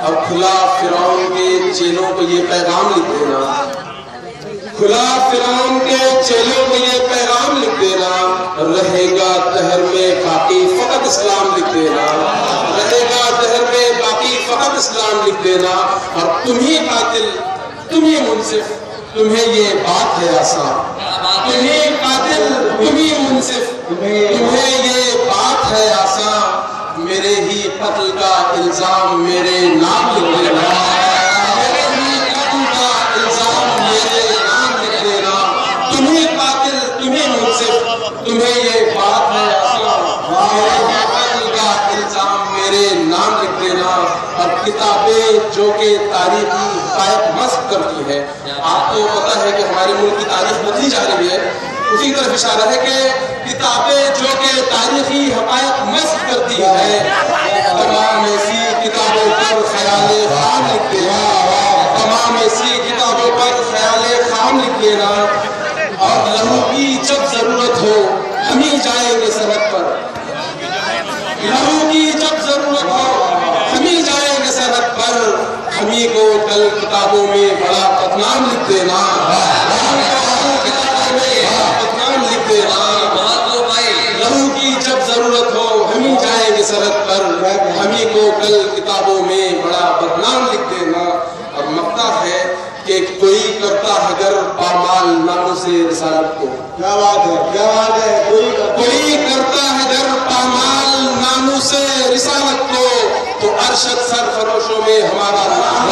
और खुला फिरौन के चेलों को ये पैगाम लिख देना, खुला फिरौन के चेलों को ये पैगाम लिख देना, रहेगा दहर में बाकी फकत इस्लाम लिख देना, रहेगा दहर में बाकी फकत इस्लाम लिख देना। और तुम्ही कातिल, तुम्ही मुनसिफ, तुम्हें ये बात है आसान, तुम्ही कातिल, तुम्ही मुनसिफ, तुम्हें ये बात है आसान, मेरे ही कत्ल का इल्जाम मेरे नाम लिख देना, मेरे ही कत्ल का इल्जाम मेरे नाम लिख देना। तुम्ही कातिल, तुम्ही मुनसिफ, तुम्हें ये बात है आसान, मेरे ही कत्ल का इल्जाम मेरे नाम लिख देना। और किताबें जो कि तारीखी हक़ाइक़ मस्क करती है, आपको पता है कि हमारे मुल्क की तारीख बदली जा रही है, उसी तरफ इशारा है कि किताबें जो कि तारीखी हक़ाइक़ मस्क करती है, तमाम ऐसी किताबों पर ख्याल खाम लिख देना, तमाम ऐसी किताबों पर ख्याल खाम लिख देना। और लहू की जब जरूरत हो हम ही जाएंगे सरहद पर, लहू की जब जरूरत हो हम ही जाएंगे सरहद पर, हम ही को कल किताबों में बड़ा बदनाम लिख देना, किताबों में बदनाम लिख देना। लहू की जब जरूरत हो हम ही जाएंगे सरहद पर, हम ही को कल किताबों में बड़ा बदनाम लिख देना। और मक्ता है कि कोई करता है अगर पामाल नामों से रिसालत को, क्या बात है, क्या बात है, कोई करता है अगर पामाल नामों से रिसालत को, तो अरशद सरफरोशों में हमारा नाम